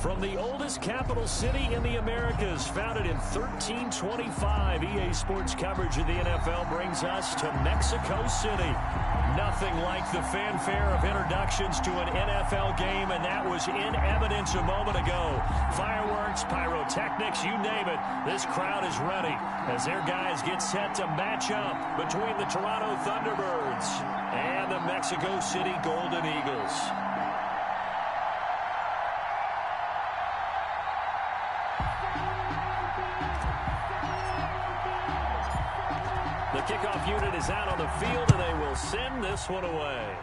From the oldest capital city in the Americas, founded in 1325, EA Sports coverage of the NFL brings us to Mexico City. Nothing like the fanfare of introductions to an NFL game, and that was in evidence a moment ago. Fireworks, pyrotechnics, you name it, this crowd is ready as their guys get set to match up between the Toronto Thunderbirds and the Mexico City Golden Eagles. The kickoff unit is out on the field, and they will send this one away.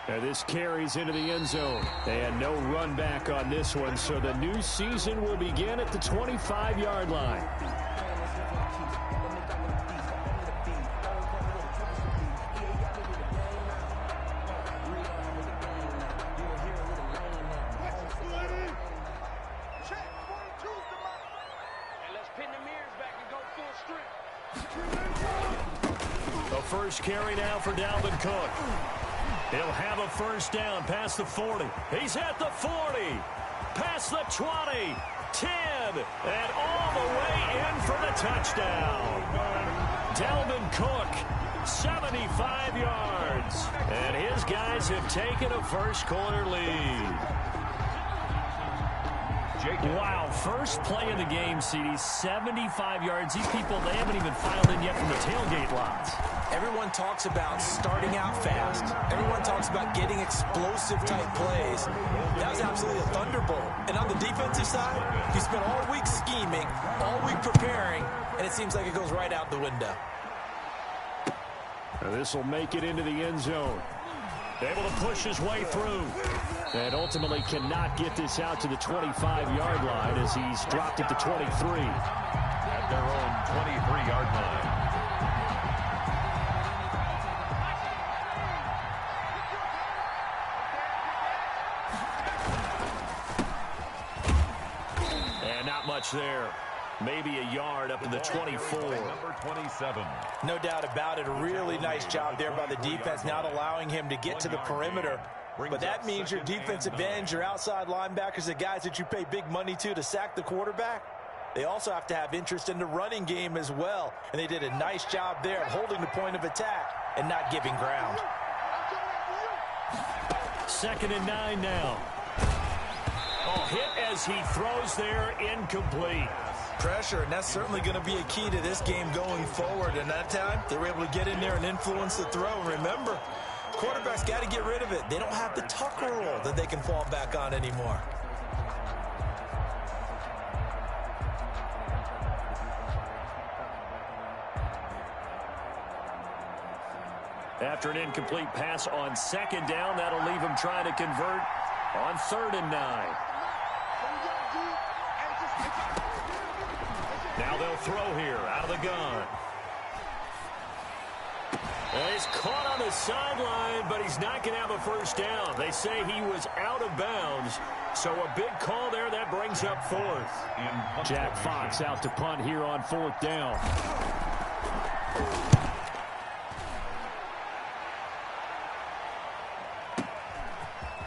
And this carries into the end zone. And no run back on this one, so the new season will begin at the 25-yard line. First carry now for Dalvin Cook. He'll have a first down past the 40. He's at the 40. Past the 20. 10. And all the way in for the touchdown. Dalvin Cook, 75 yards. And his guys have taken a first-quarter lead. Wow, first play of the game, CD, 75 yards. These people, they haven't even filed in yet from the tailgate lots. Everyone talks about starting out fast. Everyone talks about getting explosive-type plays. That was absolutely a thunderbolt. And on the defensive side, you spent all week scheming, all week preparing, and it seems like it goes right out the window. This will make it into the end zone. Able to push his way through. And ultimately cannot get this out to the 25-yard line as he's dropped at the 23. At their own 23-yard line. And not much there. Maybe a yard up to the 24. Number 27. No doubt about it. A really nice job there by the defense, not allowing him to get to the perimeter. But that means your defensive ends, your outside linebackers, the guys that you pay big money to sack the quarterback, they also have to have interest in the running game as well. And they did a nice job there of holding the point of attack and not giving ground. 2nd and 9 now. Oh, hit as he throws there, incomplete. Pressure, and that's certainly going to be a key to this game going forward. And that time, they were able to get in there and influence the throw. Remember, quarterbacks got to get rid of it. They don't have the Tucker rule that they can fall back on anymore. After an incomplete pass on 2nd down, that'll leave him trying to convert on 3rd and 9. Now they'll throw here out of the gun. And he's caught on the sideline, but he's not going to have a first down. They say he was out of bounds, so a big call there. That brings up 4th. Jack Fox out to punt here on 4th down.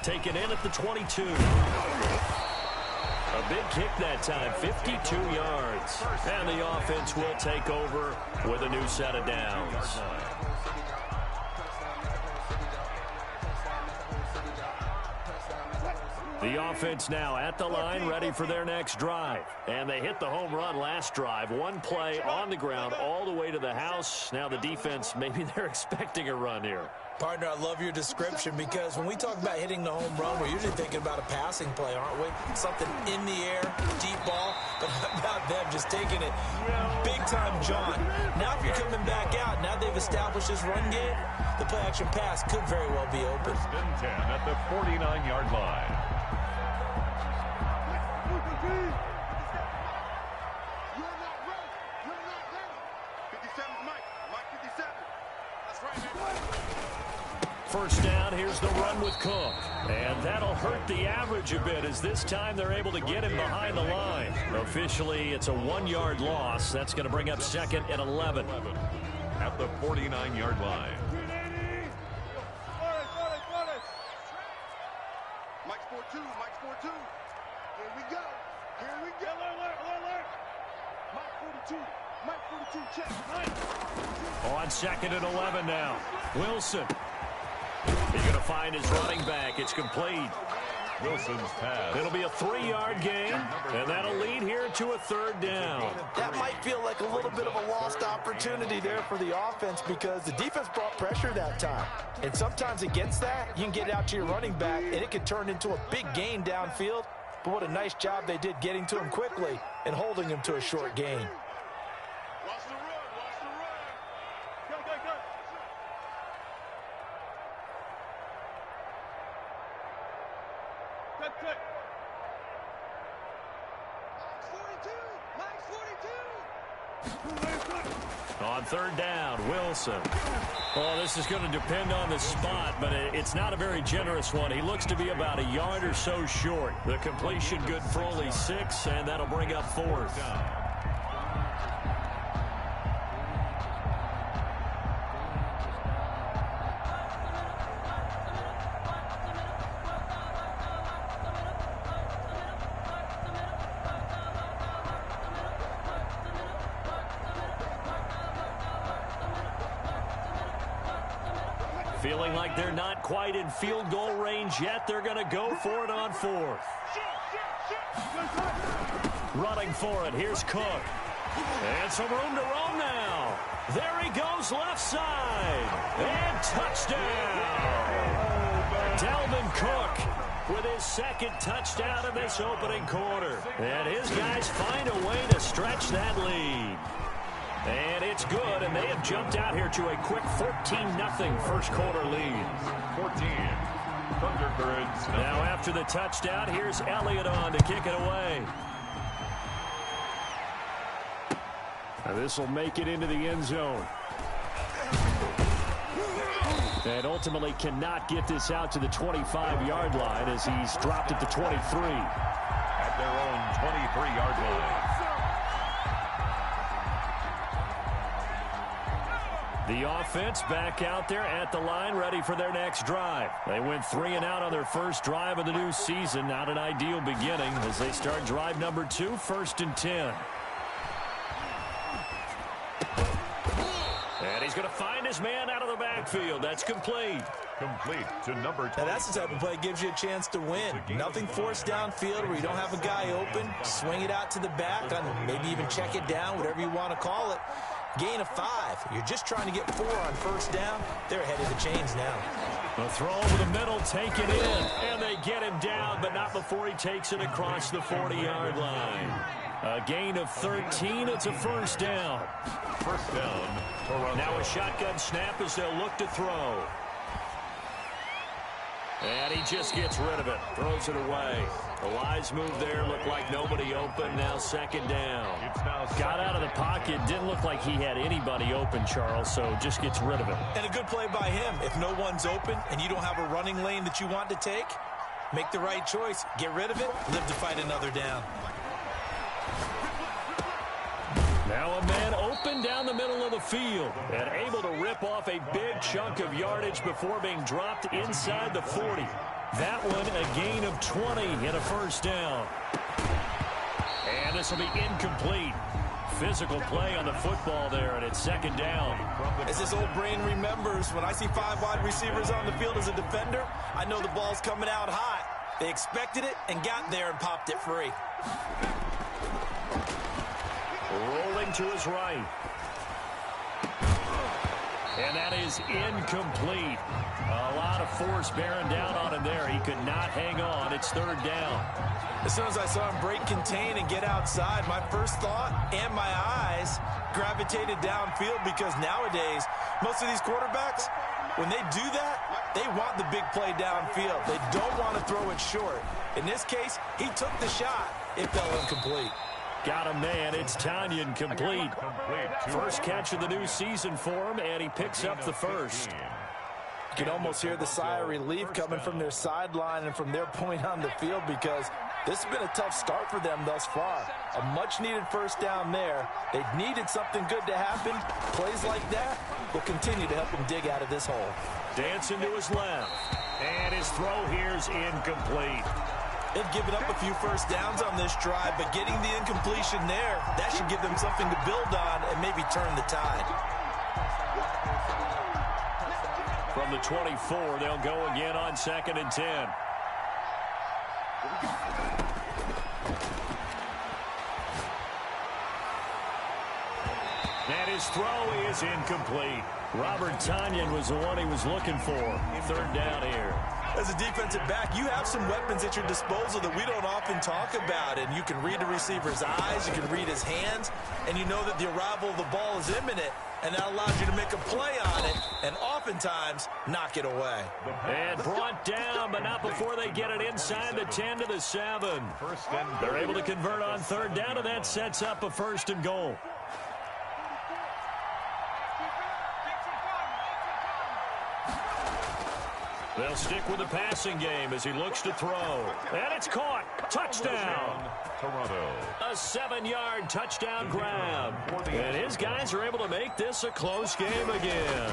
Taken in at the 22. A big kick that time, 52 yards. And the offense will take over with a new set of downs. The offense now at the line, ready for their next drive. And they hit the home run last drive. One play on the ground all the way to the house. Now the defense, maybe they're expecting a run here. Partner, I love your description because when we talk about hitting the home run, we're usually thinking about a passing play, aren't we? Something in the air, deep ball, but how about them just taking it big-time John. Now if you're coming back out, now they've established this run game, the play-action pass could very well be open. 1st and 10 at the 49-yard line. First down, here's the run with Cook. And that'll hurt the average a bit as this time they're able to get him behind the line. Officially, it's a 1-yard loss. That's going to bring up 2nd and 11. At the 49-yard line. Mike 4-2. On 2nd and 11 now. Wilson. He's going to find his running back. It's complete. Wilson's pass. It'll be a 3-yard gain, and that'll lead here to a 3rd down. That might feel like a little bit of a lost opportunity there for the offense because the defense brought pressure that time. And sometimes against that, you can get out to your running back, and it can turn into a big gain downfield. But what a nice job they did getting to him quickly and holding him to a short gain. Watch the run. Watch the run. Go. Cut. Max 42. On 3rd down, Wilson. Oh, this is going to depend on the spot, but it's not a very generous one. He looks to be about a yard or so short. The completion good for only 6, and that'll bring up 4th. Feeling like they're not quite in field goal range yet. They're going to go for it on 4th. Running for it. Here's Cook. And some room to roam now. There he goes left side. And touchdown. Dalvin Cook with his 2nd touchdown of this opening quarter. And his guys find a way to stretch that lead. And it's good, and they have jumped out here to a quick 14-0 first quarter lead. 14. Thunderbirds. Now after the touchdown, here's Elliott on to kick it away. Now this will make it into the end zone. And ultimately cannot get this out to the 25-yard line as he's dropped at the 23. At their own 23-yard line. The offense back out there at the line, ready for their next drive. They went 3 and out on their first drive of the new season. Not an ideal beginning as they start drive number 2, 1st and 10. And he's going to find his man out of the backfield. That's complete. Complete to number 2. Now that's the type of play that gives you a chance to win. Nothing forced downfield where you don't have a guy open. Swing it out to the back, maybe even check it down, whatever you want to call it. Gain of 5. You're just trying to get 4 on 1st down. They're ahead of the chains now. A throw over the middle, take it in. And they get him down, but not before he takes it across the 40-yard line. A gain of 13. It's a 1st down. 1st down. Toronto. Now a shotgun snap as they'll look to throw. And he just gets rid of it. Throws it away. The wise move there. Looked like nobody open. Now 2nd down. Got out of the pocket. Didn't look like he had anybody open, Charles, so just gets rid of it. And a good play by him. If no one's open and you don't have a running lane that you want to take, make the right choice. Get rid of it. Live to fight another down. Now a man open down the middle of the field and able to rip off a big chunk of yardage before being dropped inside the 40. That one a gain of 20 and a 1st down. And this will be incomplete. Physical play on the football there, and it's 2nd down. As his old brain remembers, when I see 5 wide receivers on the field as a defender, I know the ball's coming out hot. They expected it and got there and popped it free. Rolling to his right. And that is incomplete. A lot of force bearing down on him there. He could not hang on. It's 3rd down. As soon as I saw him break contain and get outside, my first thought and my eyes gravitated downfield because nowadays, most of these quarterbacks, when they do that, they want the big play downfield. They don't want to throw it short. In this case, he took the shot. It fell incomplete. Got a man. It's Tanyan complete. First catch of the new season for him, and he picks up the 1st. You can almost hear the sigh of relief coming from their sideline and from their point on the field because this has been a tough start for them thus far. A much-needed 1st down there. They needed something good to happen. Plays like that will continue to help them dig out of this hole. Dancing to his left. And his throw here's incomplete. They've given up a few first downs on this drive, but getting the incompletion there, that should give them something to build on and maybe turn the tide. From the 24, they'll go again on 2nd and 10. And his throw is incomplete. Robert Tonyan was the one he was looking for. 3rd down here. As a defensive back, you have some weapons at your disposal that we don't often talk about. And you can read the receiver's eyes, you can read his hands, and you know that the arrival of the ball is imminent. And that allows you to make a play on it and oftentimes knock it away. And brought down, but not before they get it inside the 10 to the 7. They're able to convert on 3rd down, and that sets up a 1st and goal. They'll stick with the passing game as he looks to throw. And it's caught. Touchdown. Toronto. A 7-yard touchdown grab. And his guys are able to make this a close game again.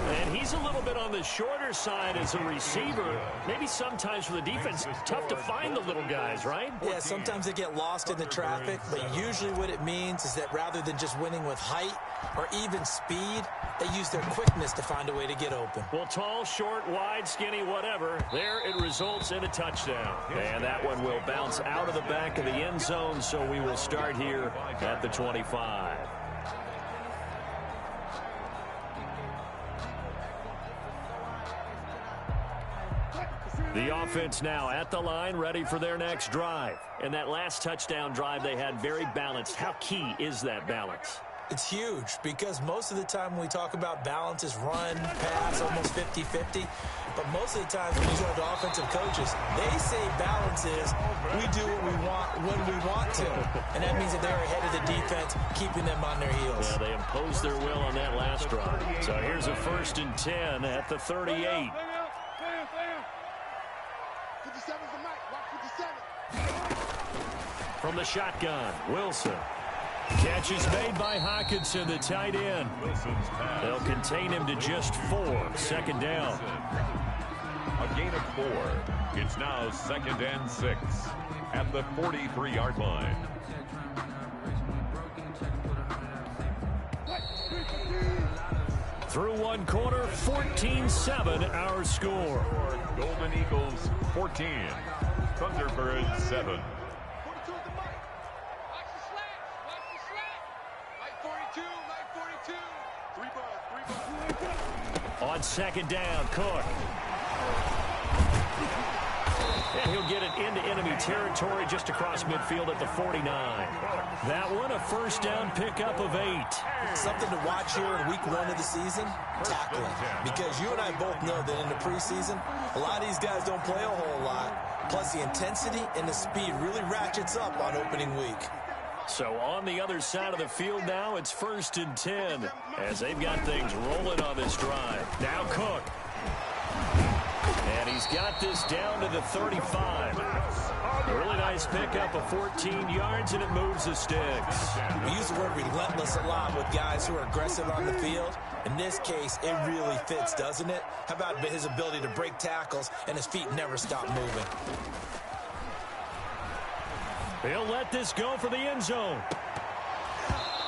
And he's a little bit on the shorter side as a receiver. Maybe sometimes for the defense, tough to find the little guys, right? Yeah, sometimes they get lost in the traffic, but usually what it means is that rather than just winning with height or even speed, they use their quickness to find a way to get open. Well, tall, short, wide, skinny, whatever. There it results in a touchdown. And that one will bounce out of the back of the end zone, so we will start here at the 25. The offense now at the line, ready for their next drive. And that last touchdown drive they had very balanced. How key is that balance? It's huge because most of the time when we talk about balance is run, pass, almost 50-50. But most of the times when you talk to offensive coaches, they say balance is we do what we want when we want to. And that means that they're ahead of the defense, keeping them on their heels. Yeah, they imposed their will on that last drive. So here's a 1st and 10 at the 38. From the shotgun, Wilson. Catch is made by Hockenson, the tight end. They'll contain him to just 4. 2nd down. A gain of 4. It's now 2nd and 6 at the 43-yard line. Through one quarter, 14-7 our score. Golden Eagles 14. Thunderbirds 7. On 2nd down, Cook. And he'll get it into enemy territory just across midfield at the 49. That one, a 1st down pickup of 8. Something to watch here in week 1 of the season, tackling. Because you and I both know that in the preseason, a lot of these guys don't play a whole lot. Plus, the intensity and the speed really ratchets up on opening week. So on the other side of the field now, it's 1st and 10 as they've got things rolling on this drive. Now Cook. And he's got this down to the 35. A really nice pickup of 14 yards, and it moves the sticks. We use the word relentless a lot with guys who are aggressive on the field. In this case, it really fits, doesn't it? How about his ability to break tackles and his feet never stop moving? He'll let this go for the end zone.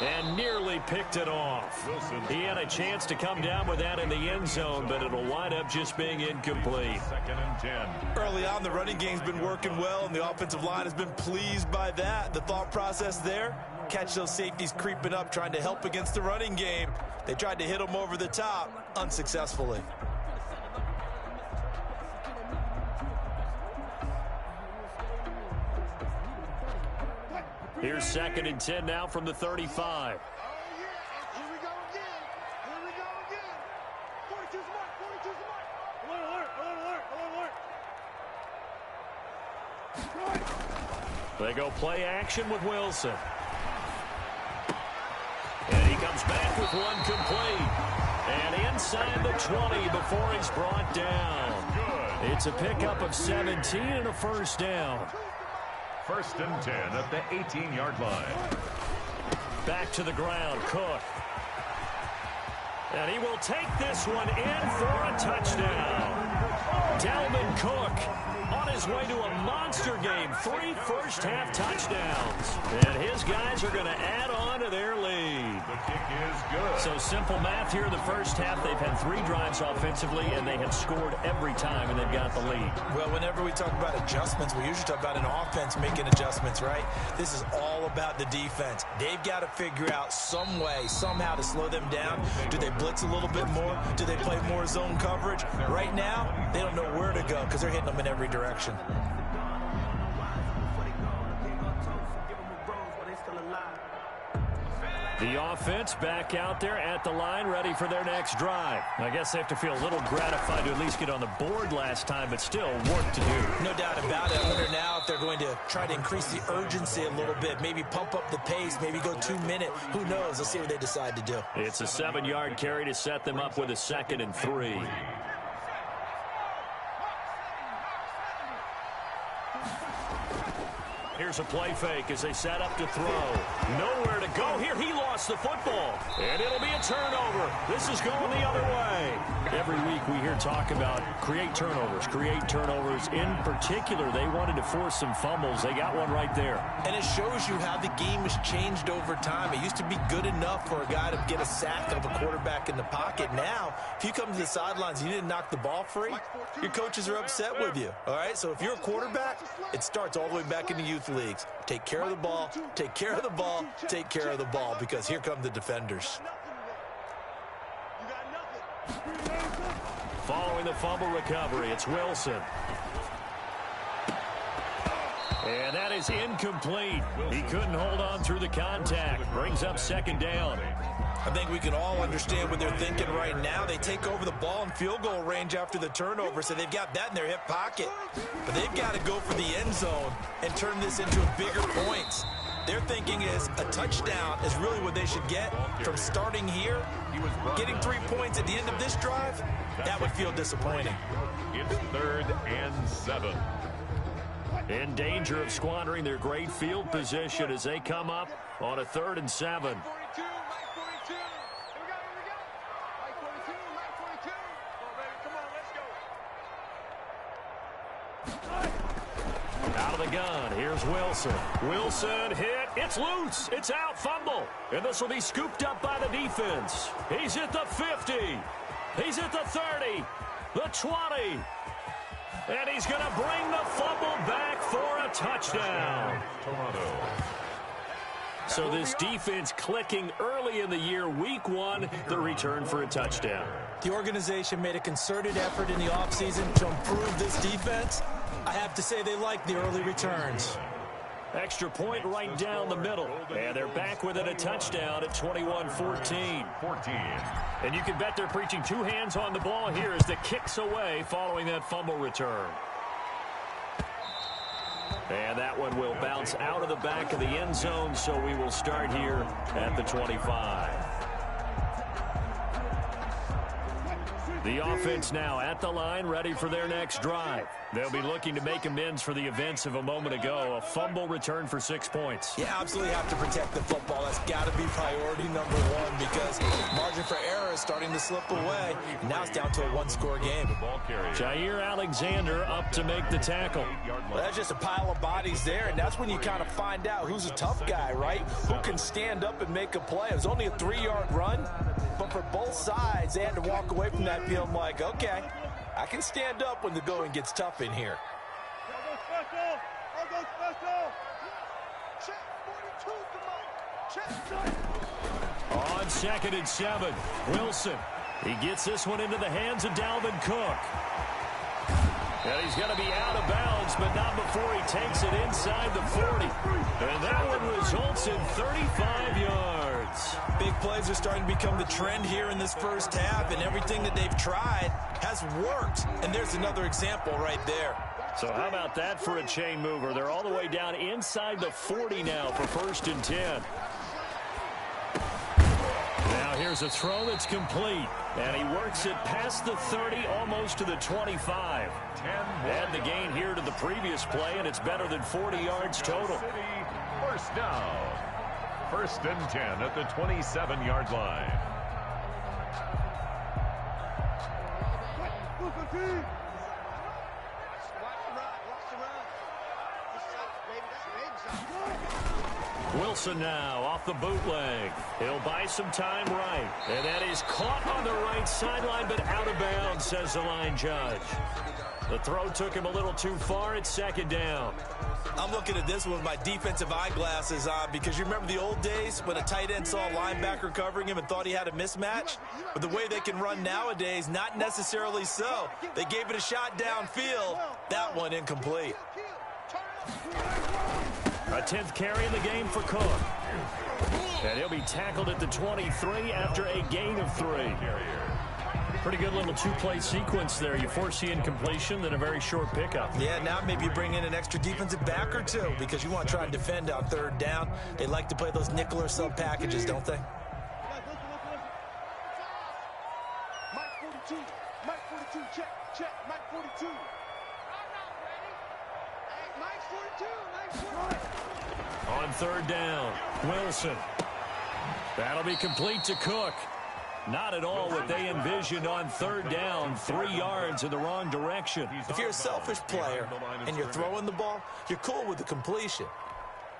And nearly picked it off. He had a chance to come down with that in the end zone, but it'll wind up just being incomplete. 2nd and 10. Early on, the running game's been working well, and the offensive line has been pleased by that. The thought process there, catch those safeties creeping up, trying to help against the running game. They tried to hit them over the top, unsuccessfully. Here's 2nd and 10 now from the 35. Here we go again. Here we go again. 42's mark. 42's mark. Alert. They go play action with Wilson. And he comes back with one complete. And inside the 20 before he's brought down. It's a pickup of 17 and a 1st down. 1st and 10 at the 18-yard line. Back to the ground, Cook. And he will take this one in for a touchdown. Dalvin Cook on his way to a monster game. 3 first-half touchdowns. And his guys are going to add on to their lead. The kick is good. So simple math here in the first half. They've had 3 drives offensively, and they have scored every time, and they've got the lead. Well, whenever we talk about adjustments, we usually talk about an offense making adjustments, right? This is all about the defense. They've got to figure out some way, somehow to slow them down. Do they blitz a little bit more? Do they play more zone coverage? Right now, they don't know where to go because they're hitting them in every direction. The offense back out there at the line, ready for their next drive. I guess they have to feel a little gratified to at least get on the board last time, but still work to do. No doubt about it. I wonder now if they're going to try to increase the urgency a little bit, maybe pump up the pace, maybe go 2-minute. Who knows? Let's see what they decide to do. It's a 7-yard carry to set them up with a 2nd and 3. Here's a play fake as they set up to throw. Nowhere to go here. He lost the football. And it'll be a turnover. This is going the other way. Every week we hear talk about create turnovers. In particular, they wanted to force some fumbles. They got one right there. And it shows you how the game has changed over time. It used to be good enough for a guy to get a sack of a quarterback in the pocket. Now, if you come to the sidelines and you didn't knock the ball free, your coaches are upset with you. All right? So if you're a quarterback, it starts all the way back in the youth leagues. Take care of the ball, take care of the ball, take care of the ball, because here come the defenders. Following the fumble recovery, it's Wilson. And that is incomplete. He couldn't hold on through the contact. Brings up 2nd down. I think we can all understand what they're thinking right now. They take over the ball in field goal range after the turnover, so they've got that in their hip pocket. But they've got to go for the end zone and turn this into bigger points. Their thinking is a touchdown is really what they should get from starting here. Getting 3 points at the end of this drive, that would feel disappointing. It's 3rd and 7. In danger of squandering their great field position as they come up on a 3rd and 7. Out of the gun, here's Wilson. Wilson hit, it's loose, it's out, fumble. And this will be scooped up by the defense. He's at the 50. He's at the 30, the 20. And he's going to bring the fumble back for a touchdown. Toronto. So this defense clicking early in the year, week 1, the return for a touchdown. The organization made a concerted effort in the offseason to improve this defense. I have to say they like the early returns. Extra point right down the middle. And they're back within a touchdown at 21-14. And you can bet they're preaching 2 hands on the ball here as the kick's away following that fumble return. And that one will bounce out of the back of the end zone, so we will start here at the 25. The offense now at the line, ready for their next drive. They'll be looking to make amends for the events of a moment ago. A fumble return for 6 points. You absolutely have to protect the football. That's got to be priority number 1 because margin for error is starting to slip away. Now it's down to a 1-score game. Jair Alexander up to make the tackle. Well, that's just a pile of bodies there, and that's when you kind of find out who's a tough guy, right? Who can stand up and make a play. It was only a 3-yard run, but for both sides, they had to walk away from that feeling like, okay, I can stand up when the going gets tough in here. I'll go special. Check 42, come on. Check. On 2nd and 7, Wilson. He gets this one into the hands of Dalvin Cook. And he's going to be out of bounds, but not before he takes it inside the 40. And that one results in 35 yards. Big plays are starting to become the trend here in this first half, and everything that they've tried has worked. And there's another example right there. So how about that for a chain mover? They're all the way down inside the 40 now for 1st and 10. Now here's a throw that's complete. And he works it past the 30, almost to the 25. Add the gain here to the previous play, and it's better than 40 yards total. First down. 1st and 10 at the 27-yard line. Wilson now off the bootleg. He'll buy some time right. And that is caught on the right sideline, but out of bounds, says the line judge. The throw took him a little too far. It's second down. I'm looking at this with my defensive eyeglasses on because you remember the old days when a tight end saw a linebacker covering him and thought he had a mismatch? But the way they can run nowadays, not necessarily so. They gave it a shot downfield. That one incomplete. A 10th carry in the game for Cook. And he'll be tackled at the 23 after a gain of 3. Pretty good little two-play sequence there. You force the incompletion, then a very short pickup. Yeah, now maybe you bring in an extra defensive back or two because you want to try and defend on third down. They like to play those nickel or sub packages, don't they? Mike 42. Mike 42. Check. Mike 42. Hey, Mike's 42. Mike's 42. On third down, Wilson. That'll be complete to Cook. Not at all what they envisioned on third down. 3 yards in the wrong direction. If you're a selfish player and you're throwing the ball, you're cool with the completion.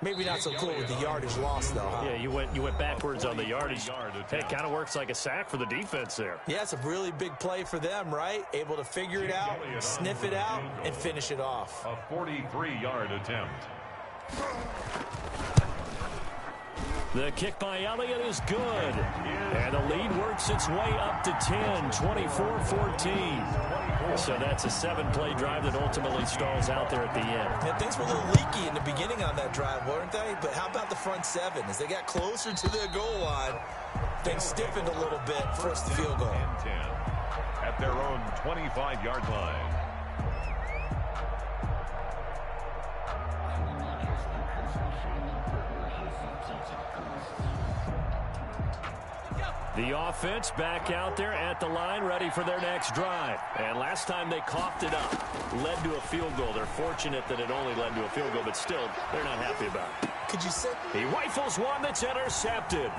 Maybe not so cool with the yardage loss, though, huh? Yeah, you went backwards on the yardage. It kind of works like a sack for the defense there. Yeah, it's a really big play for them, right? Able to figure it out, sniff it out, and finish it off. A 43-yard attempt. The kick by Elliott is good. And the lead works its way up to 10, 24-14. So that's a 7-play drive that ultimately stalls out there at the end. And things were a little leaky in the beginning on that drive, weren't they? But how about the front 7? As they got closer to their goal line, things stiffened a little bit, forced the field goal. And 10 at their own 25-yard line. The offense back out there at the line, ready for their next drive. And last time they coughed it up, led to a field goal. They're fortunate that it only led to a field goal, but still, they're not happy about it. Could you say? He rifles one that's intercepted.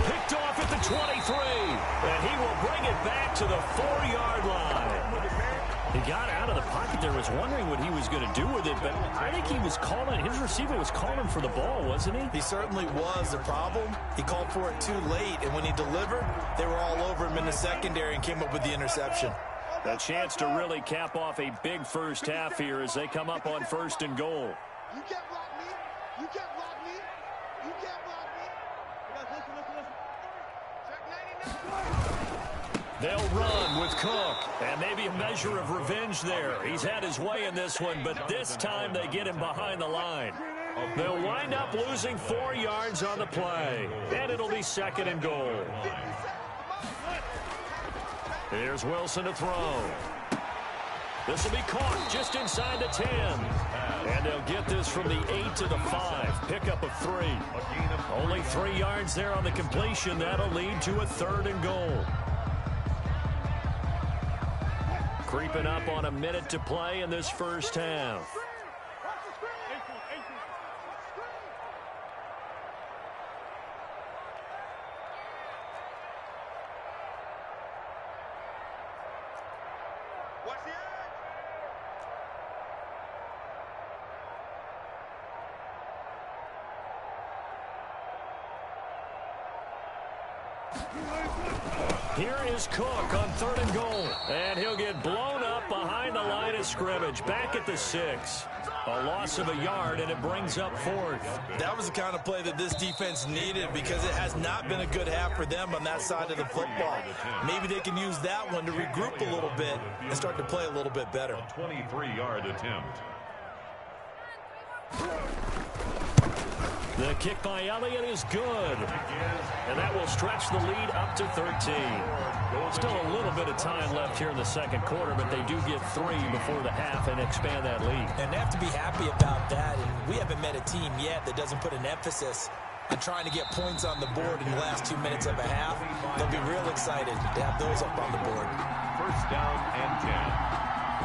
Picked off at the 23. And he will bring it back to the 4-yard line. He got out of the pocket there, was wondering what he was going to do with it, but I think he was calling, his receiver was calling for the ball, wasn't he? He certainly was. The problem, he called for it too late, and when he delivered, they were all over him in the secondary and came up with the interception. A chance to really cap off a big first half here as they come up on 1st and goal. You can't block me. You can't block me. You can't block me. Listen. Check 99. They'll run with Cook, and maybe a measure of revenge there. He's had his way in this one, but this time they get him behind the line. They'll wind up losing 4 yards on the play, and it'll be 2nd and goal. Here's Wilson to throw. This will be caught just inside the 10. And they'll get this from the 8 to the 5. Pickup of 3. Only 3 yards there on the completion. That'll lead to a 3rd and goal. Creeping up on a minute to play in this first half. Watch the edge. Here is Cook on 3rd and goal. And he'll get blown up behind the line of scrimmage. Back at the 6. A loss of a yard, and it brings up 4th. That was the kind of play that this defense needed because it has not been a good half for them on that side of the football. Maybe they can use that one to regroup a little bit and start to play a little bit better. A 23-yard attempt. The kick by Elliott is good. And that will stretch the lead up to 13. Still a little bit of time left here in the second quarter, but they do get 3 before the half and expand that lead. And they have to be happy about that. And we haven't met a team yet that doesn't put an emphasis on trying to get points on the board in the last 2 minutes of a half. They'll be real excited to have those up on the board. 1st down and 10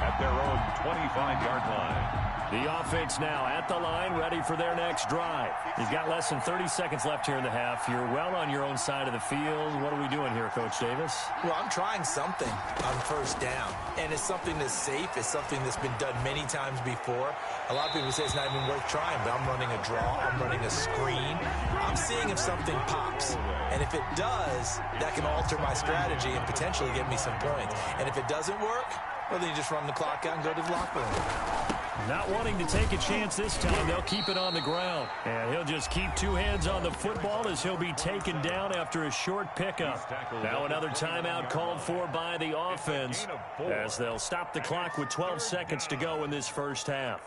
at their own 25-yard line. The offense now at the line, ready for their next drive. You've got less than 30 seconds left here in the half. You're well on your own side of the field. What are we doing here, Coach Davis? Well, I'm trying something on first down, and it's something that's safe. It's something that's been done many times before. A lot of people say it's not even worth trying, but I'm running a draw. I'm running a screen. I'm seeing if something pops, and if it does, that can alter my strategy and potentially get me some points. And if it doesn't work, well, then you just run the clock out and go to the locker room. Not wanting to take a chance this time, they'll keep it on the ground. And he'll just keep two hands on the football as he'll be taken down after a short pickup. Now another timeout called for by the offense as they'll stop the clock with 12 seconds to go in this first half.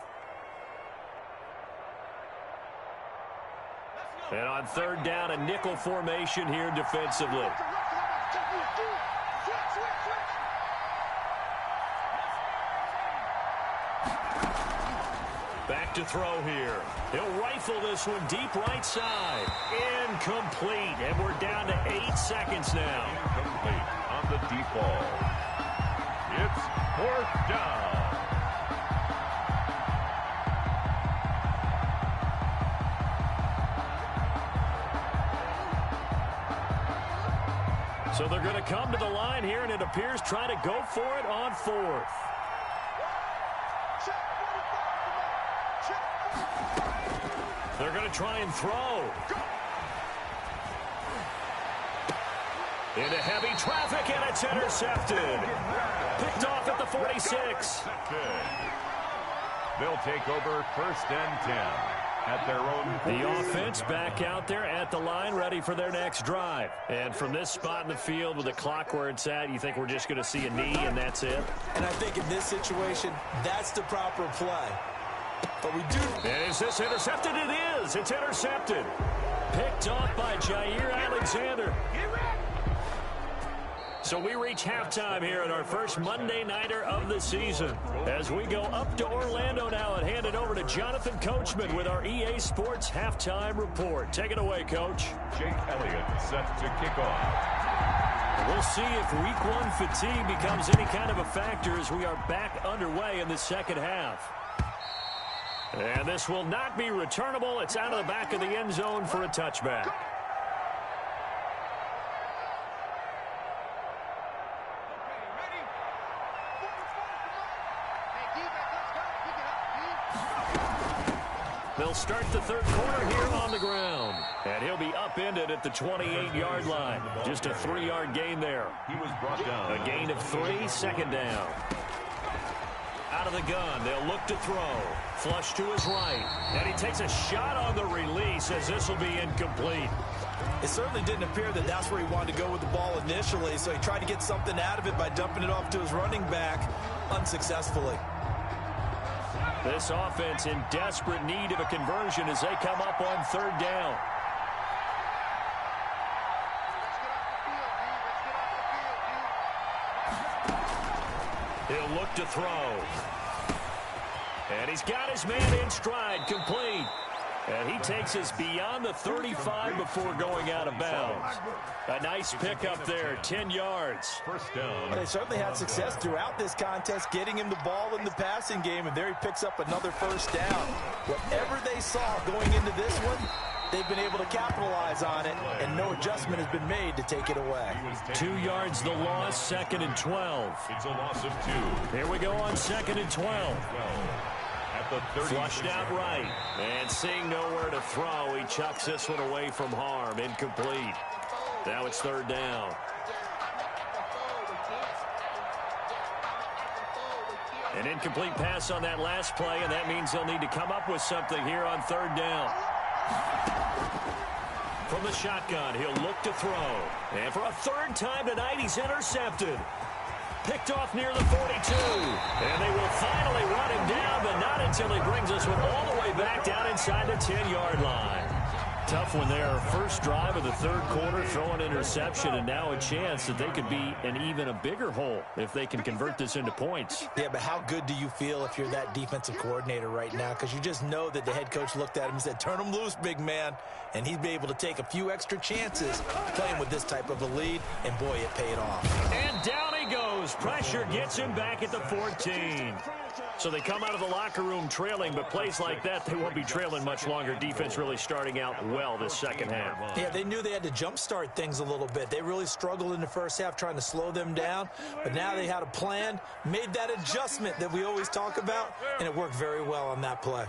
And on third down, a nickel formation here defensively. Back to throw here. He'll rifle this one deep right side. Incomplete. And we're down to 8 seconds now. Incomplete on the deep ball. It's fourth down. So they're going to come to the line here, and it appears trying to go for it on fourth. They're going to try and throw. Into heavy traffic, and it's intercepted. Picked off at the 46. They'll take over first and 10 at their own. The offense back out there at the line, ready for their next drive. And from this spot in the field with the clock where it's at, you think we're just going to see a knee and that's it? And I think in this situation, that's the proper play. But we do. And is this intercepted? It is. It's intercepted. Picked off by Jair Alexander. So we reach halftime here at our first Monday Nighter of the season. As we go up to Orlando now and hand it over to Jonathan Coachman with our EA Sports Halftime Report. Take it away, Coach. Jake Elliott set to kick off. We'll see if Week 1 fatigue becomes any kind of a factor as we are back underway in the second half. And this will not be returnable. It's out of the back of the end zone for a touchback. They'll start the third quarter here on the ground. And he'll be upended at the 28-yard line. Just a 3-yard gain there. He was brought down. A gain of 3, second down. Out of the gun, they'll look to throw. Flush to his right. And he takes a shot on the release as this will be incomplete. It certainly didn't appear that that's where he wanted to go with the ball initially, so he tried to get something out of it by dumping it off to his running back unsuccessfully. This offense in desperate need of a conversion as they come up on third down. He'll look to throw. And he's got his man in stride, complete. And he takes us beyond the 35 before going out of bounds. A nice pickup there, 10 yards. First down. They certainly had success throughout this contest, getting him the ball in the passing game, and there he picks up another first down. Whatever they saw going into this one, they've been able to capitalize on it, and no adjustment has been made to take it away. 2 yards the loss, second and 12. It's a loss of 2. Here we go on second and 12. At the 30. Flushed out right. And seeing nowhere to throw, he chucks this one away from harm. Incomplete. Now it's third down. An incomplete pass on that last play, and that means they'll need to come up with something here on third down. From the shotgun, he'll look to throw. And for a third time tonight, he's intercepted. Picked off near the 42. And they will finally run him down, but not until he brings us one all the way back down inside the 10-yard line. Tough one there. First drive of the third quarter, throw an interception, and now a chance that they could be in even a bigger hole if they can convert this into points. Yeah, but how good do you feel if you're that defensive coordinator right now? Because you just know that the head coach looked at him and said, turn him loose, big man. And he'd be able to take a few extra chances playing with this type of a lead, and boy, it paid off. And down he goes. goes. Pressure gets him back at the 14. So they come out of the locker room trailing, but plays like that, they won't be trailing much longer. Defense really starting out well this second half. Yeah, they knew they had to jumpstart things a little bit. They really struggled in the first half trying to slow them down, but now they had a plan, made that adjustment that we always talk about, and it worked very well on that play.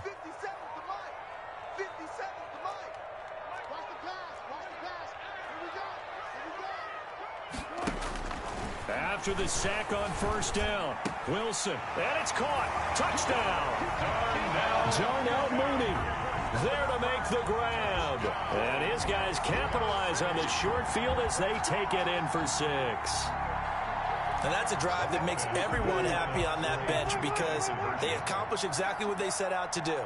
After the sack on first down, Wilson, and it's caught. Touchdown. Darnell Mooney there to make the grab. And his guys capitalize on the short field as they take it in for 6. And that's a drive that makes everyone happy on that bench because they accomplish exactly what they set out to do.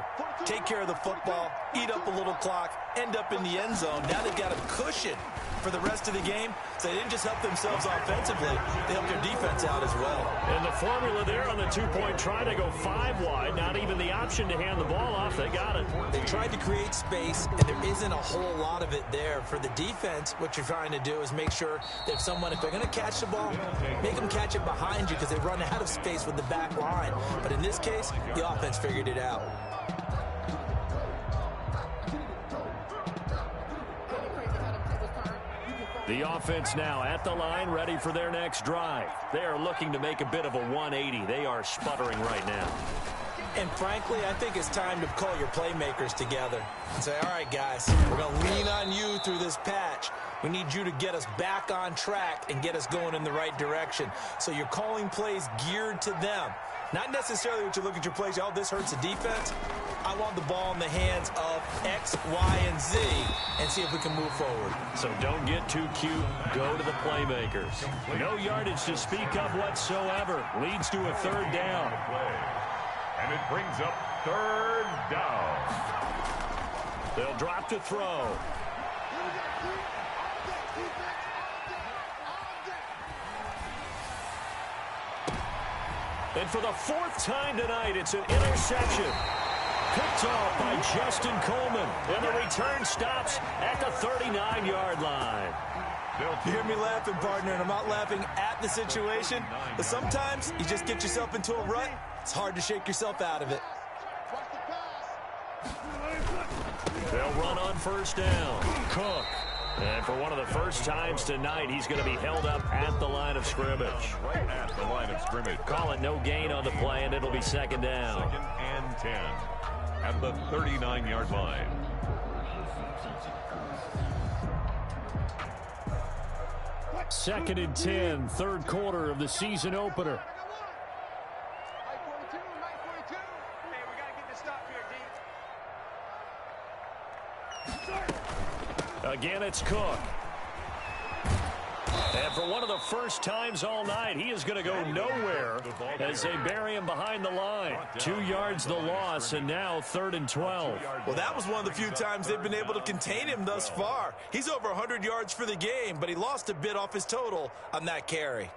Take care of the football, eat up a little clock, end up in the end zone. Now they've got a cushion for the rest of the game, so they didn't just help themselves offensively, they helped their defense out as well. And the formula there on the two-point try to go 5 wide, not even the option to hand the ball off. They got it. They tried to create space, and there isn't a whole lot of it there. For the defense, what you're trying to do is make sure that if they're going to catch the ball, make them catch it behind you because they run out of space with the back line. But in this case, the offense figured it out. The offense now at the line, ready for their next drive. They are looking to make a bit of a 180. They are sputtering right now. And frankly, I think it's time to call your playmakers together and say, all right, guys, we're going to lean on you through this patch. We need you to get us back on track and get us going in the right direction. So you're calling plays geared to them. Not necessarily what you look at your plays, oh, this hurts the defense. I want the ball in the hands of X, Y, and Z and see if we can move forward. So don't get too cute. Go to the playmakers. No yardage to speak of whatsoever. Leads to a 3rd down. And it brings up 3rd down. They'll drop to throw. And for the 4th time tonight, it's an interception. Picked off by Justin Coleman. And the return stops at the 39-yard line. You hear me laughing, partner, and I'm not laughing at the situation. But sometimes you just get yourself into a rut. It's hard to shake yourself out of it. They'll run on first down. Cook. And for one of the first times tonight, he's going to be held up at the line of scrimmage. Right at the line of scrimmage. Call it no gain on the play, and it'll be 2nd down. 2nd and 10 at the 39-yard line. Second and 10, 3rd quarter of the season opener. Again, it's Cook. And for one of the first times all night, he is going to go nowhere as they bury him behind the line. 2 yards the loss, and now 3rd and 12. Well, that was one of the few times they've been able to contain him thus far. He's over 100 yards for the game, but he lost a bit off his total on that carry.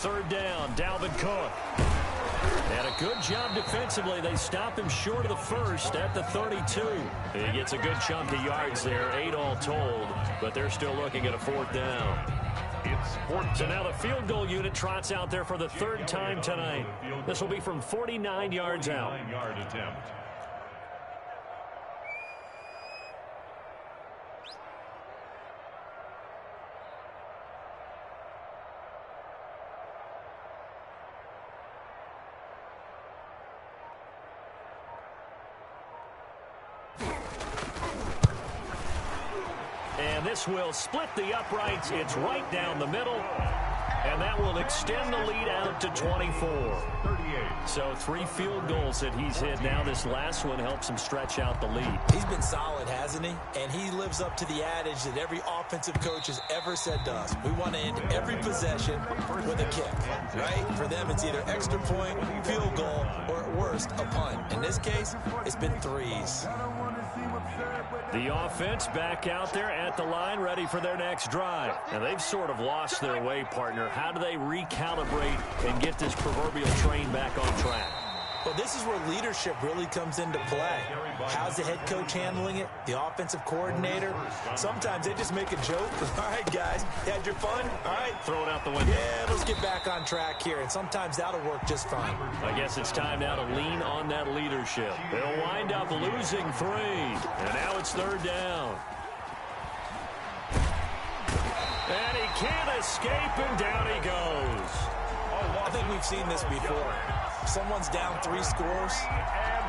Third down, Dalvin Cook. And a good job defensively. They stop him short of the first at the 32. He gets a good chunk of yards there, 8 all told, but they're still looking at a 4th down. It's 4th. So now the field goal unit trots out there for the 3rd time tonight. This will be from 49 yards out. 49-yard attempt. And this will split the uprights. It's right down the middle. And that will extend the lead out to 24. 38. So 3 field goals that he's hit now. This last one helps him stretch out the lead. He's been solid, hasn't he? And he lives up to the adage that every offensive coach has ever said to us. We want to end every possession with a kick, right? For them, it's either extra point, field goal, or at worst, a punt. In this case, it's been 3s. The offense back out there at the line, ready for their next drive. And they've sort of lost their way, partner. How do they recalibrate and get this proverbial train back on track? Well, this is where leadership really comes into play. How's the head coach handling it? The offensive coordinator? Sometimes they just make a joke. All right, guys, you had your fun? All right. Throw it out the window. Yeah, let's get back on track here. And sometimes that'll work just fine. I guess it's time now to lean on that leadership. They'll wind up losing 3. And now it's 3rd down. And he can't escape, and down he goes. I think we've seen this before. Someone's down 3 scores.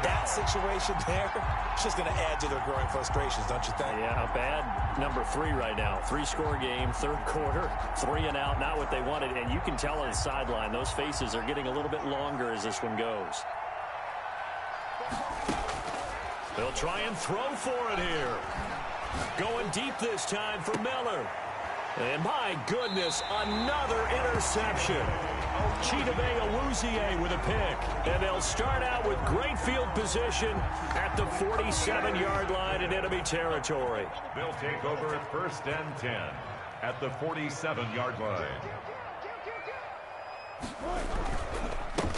That situation there, it's just going to add to their growing frustrations, don't you think? Yeah, a bad number 3 right now. 3-score game, 3rd quarter, 3 and out, not what they wanted. And you can tell on the sideline, those faces are getting a little bit longer as this one goes. They'll try and throw for it here. Going deep this time for Miller. And my goodness, another interception. Chidobe Awuzie with a pick. And they'll start out with great field position at the 47-yard line in enemy territory. They'll take over at 1st and 10 at the 47-yard line.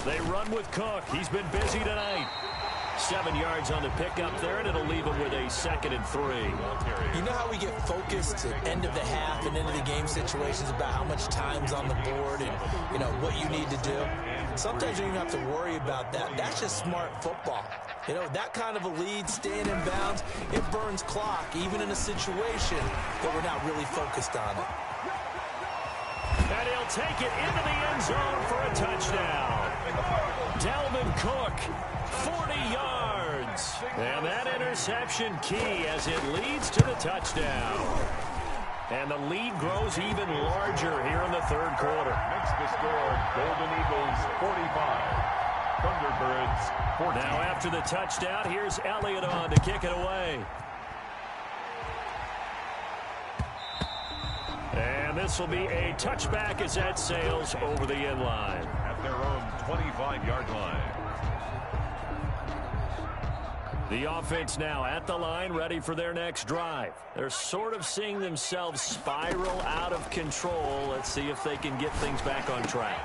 They run with Cook. He's been busy tonight. 7 yards on the pickup there, and it'll leave him with a 2nd and 3. You know how we get focused at end of the half and into the game situations about how much time's on the board and, you know, what you need to do? Sometimes you don't even have to worry about that. That's just smart football. You know, that kind of a lead, staying in bounds, it burns clock, even in a situation that we're not really focused on it. And he'll take it into the end zone for a touchdown. Dalvin Cook, 40 yards. And that interception key as it leads to the touchdown. And the lead grows even larger here in the 3rd quarter. Makes the score Golden Eagles 45. Thunderbirds 14. Now after the touchdown, here's Elliott on to kick it away. And this will be a touchback as that sails over the end line. At their own 25-yard line. The offense now at the line, ready for their next drive. They're sort of seeing themselves spiral out of control. Let's see if they can get things back on track.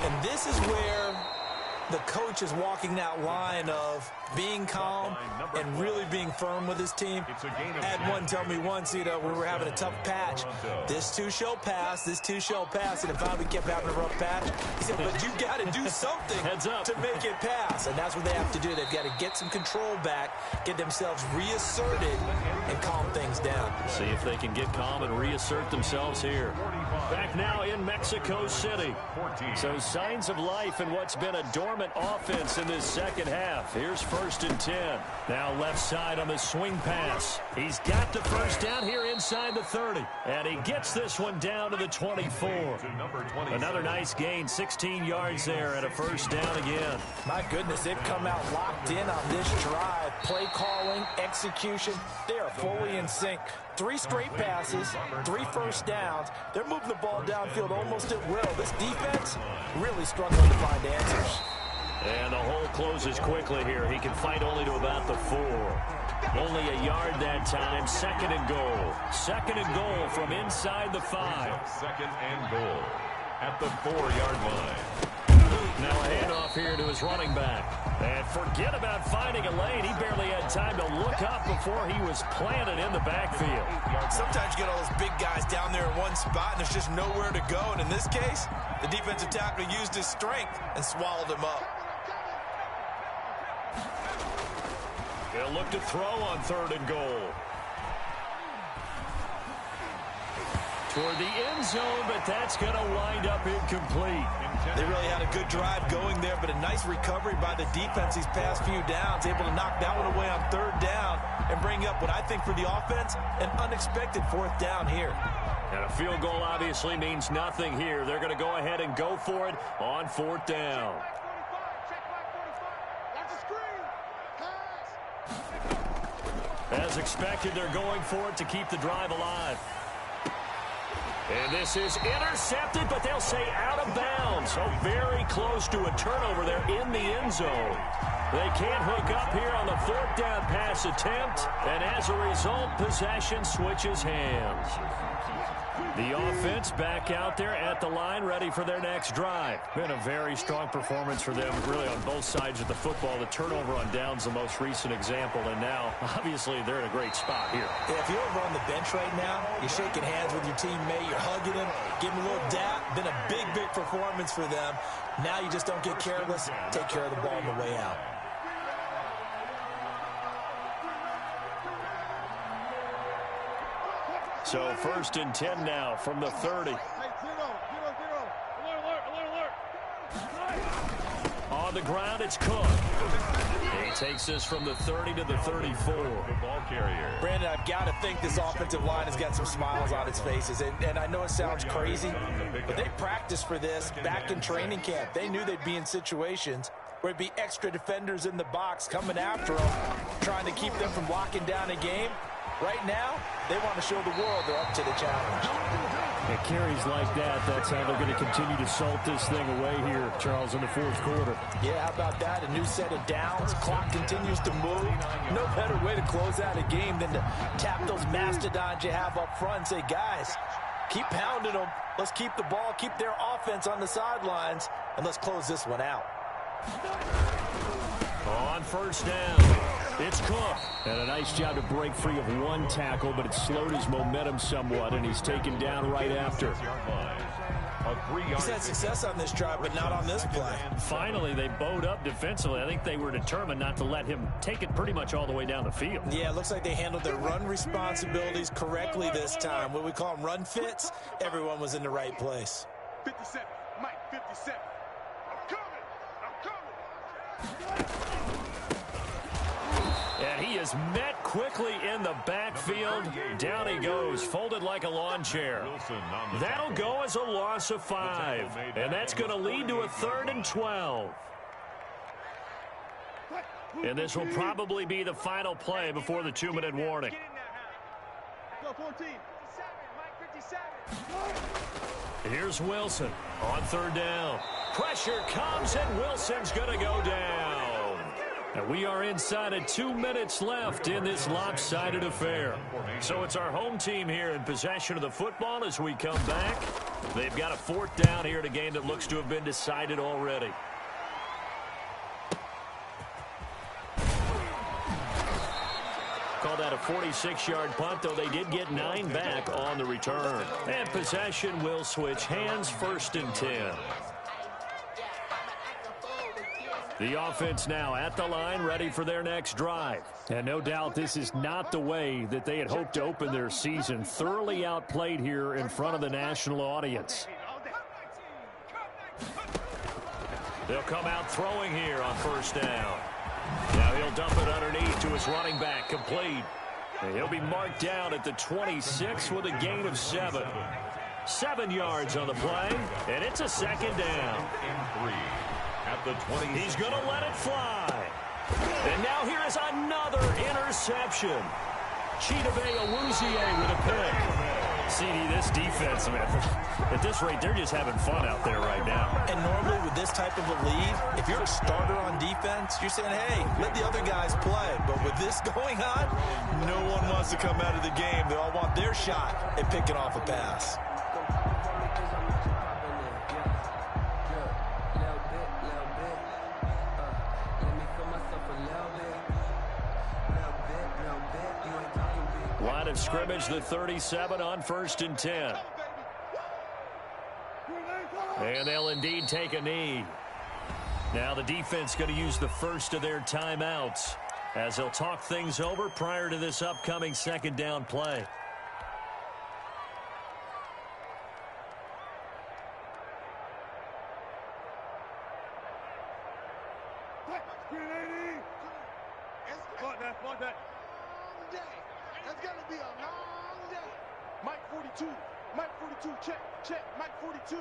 And this is where the coach is walking that line of being calm and really being firm with his team. I had one tell me once, you know, we were having a tough patch. This too shall pass, this too shall pass. And if we kept having a rough patch, he said, but you got to do something to make it pass. And that's what they have to do. They've got to get some control back, get themselves reasserted, and calm things down. See if they can get calm and reassert themselves here. Back now in Mexico City. So signs of life in what's been a dormant offense in this 2nd half. Here's 1st and 10. Now left side on the swing pass. He's got the 1st down here inside the 30. And he gets this one down to the 24. Another nice gain, 16 yards there and a 1st down again. My goodness, they've come out locked in on this drive. Play calling, execution, they are fully in sync. 3 straight passes, 3 1st downs. They're moving the ball downfield almost at will. This defense really struggling to find answers. And the hole closes quickly here. He can fight only to about the 4. Only a yard that time. 2nd and goal. 2nd and goal from inside the 5. 2nd and goal at the 4-yard line. Now a handoff here to his running back. And forget about finding a lane. He barely had time to look up before he was planted in the backfield. Sometimes you get all those big guys down there in one spot, and there's just nowhere to go. And in this case, the defensive tackle used his strength and swallowed him up. They'll look to throw on 3rd and goal. Toward the end zone, but that's going to wind up incomplete. They really had a good drive going there, but a nice recovery by the defense these past few downs, able to knock that one away on 3rd down and bring up what I think for the offense, an unexpected 4th down here. And a field goal obviously means nothing here. They're going to go ahead and go for it on 4th down. As expected, they're going for it to keep the drive alive. And this is intercepted, but they'll say out of bounds. So very close to a turnover there in the end zone. They can't hook up here on the fourth down pass attempt. And as a result, possession switches hands. The offense back out there at the line, ready for their next drive. Been a very strong performance for them, really on both sides of the football. The turnover on downs, the most recent example, and now, obviously, they're in a great spot here. Yeah, if you're over on the bench right now, you're shaking hands with your teammate, you're hugging him, giving him a little dap. Been a big, big performance for them. Now you just don't get careless. Take care of the ball on the way out. So 1st and 10 now from the 30. On the ground, it's Cook. He takes this from the 30 to the 34. The ball carrier. Brandon, I've got to think this offensive line has got some smiles on its faces. And I know it sounds crazy, but they practiced for this back in training camp. They knew they'd be in situations where it'd be extra defenders in the box coming after them, trying to keep them from locking down a game. Right now, they want to show the world they're up to the challenge. It carries like that. That's how they're going to continue to salt this thing away here, Charles, in the fourth quarter. Yeah, how about that? A new set of downs. Clock continues to move. No better way to close out a game than to tap those mastodons you have up front and say, guys, keep pounding them. Let's keep the ball, keep their offense on the sidelines, and let's close this one out. On 1st down, it's Cook. And a nice job to break free of one tackle, but it slowed his momentum somewhat, and he's taken down right after. He's had success on this drive, but not on this play. Finally, they bowed up defensively. I think they were determined not to let him take it pretty much all the way down the field. Yeah, it looks like they handled their run responsibilities correctly this time. What we call them run fits, everyone was in the right place. 57, Mike, 57. And he is met quickly in the backfield. Down he goes, folded like a lawn chair. That'll go as a loss of 5. And that's going to lead to a 3rd and 12. And this will probably be the final play before the 2-minute warning. Go 14. Here's Wilson on 3rd down. Pressure comes, and Wilson's going to go down. And we are inside of 2 minutes left in this lopsided affair. So it's our home team here in possession of the football as we come back. They've got a 4th down here in a game that looks to have been decided already. Call that a 46-yard punt, though they did get 9 back on the return. And possession will switch hands, 1st and 10. The offense now at the line, ready for their next drive. And no doubt this is not the way that they had hoped to open their season. Thoroughly outplayed here in front of the national audience. They'll come out throwing here on 1st down. Now he'll dump it underneath to his running back, complete. And he'll be marked down at the 26 with a gain of 7. 7 yards on the play, and it's a 2nd down. And 3. At the 20. He's going to let it fly. And now here is another interception. Chidobe Awuzie with a pick. CD, this defense, man, at this rate, they're just having fun out there right now. And normally with this type of a lead, if you're a starter on defense, you're saying, hey, let the other guys play. But with this going on, no one wants to come out of the game. They all want their shot at picking off a pass. Line of scrimmage, the 37 on 1st and 10. And they'll indeed take a knee. Now the defense going to use the first of their timeouts as they'll talk things over prior to this upcoming 2nd down play. That's gonna be a long day. Mike 42. Mike 42. Check. Check. Mike 42.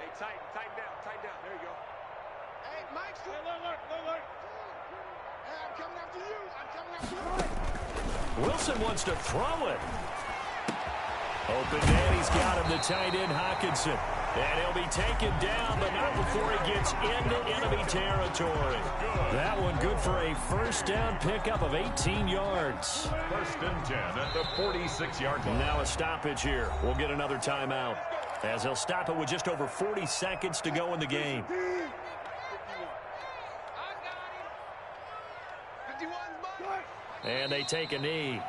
Hey, tighten down. There you go. Hey, Mike's still. Alert. Hey, I'm coming after you. Wilson wants to throw it. Open man, he's got him, the tight end, Hockenson. And he'll be taken down, but not before he gets into enemy territory. That one good for a first down pickup of 18 yards. First and 10 at the 46-yard line. Now a stoppage here. We'll get another timeout, as he'll stop it with just over 40 seconds to go in the game. And they take a knee.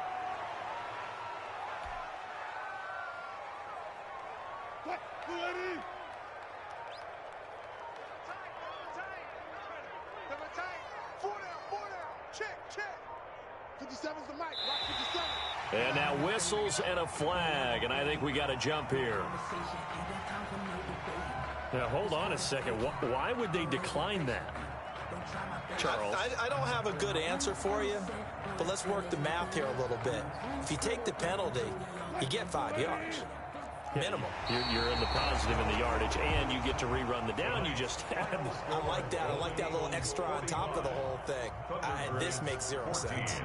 And now whistles and a flag, and I think we got a jump here. Now, hold on a second. Why would they decline that? Charles? I don't have a good answer for you, but let's work the math here a little bit. If you take the penalty, you get 5 yards. Minimum. You're in the positive in the yardage, and you get to rerun the down you just had. I like that. I like that little extra on top of the whole thing. And this makes 0 sense.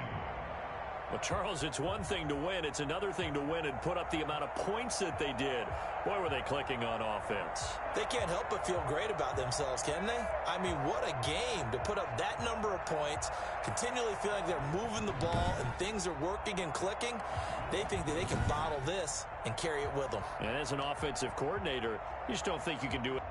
Well, Charles, it's one thing to win. It's another thing to win and put up the amount of points that they did. Boy, were they clicking on offense. They can't help but feel great about themselves, can they? I mean, what a game to put up that number of points, continually feeling they're moving the ball and things are working and clicking. They think that they can bottle this and carry it with them. And as an offensive coordinator, you just don't think you can do it.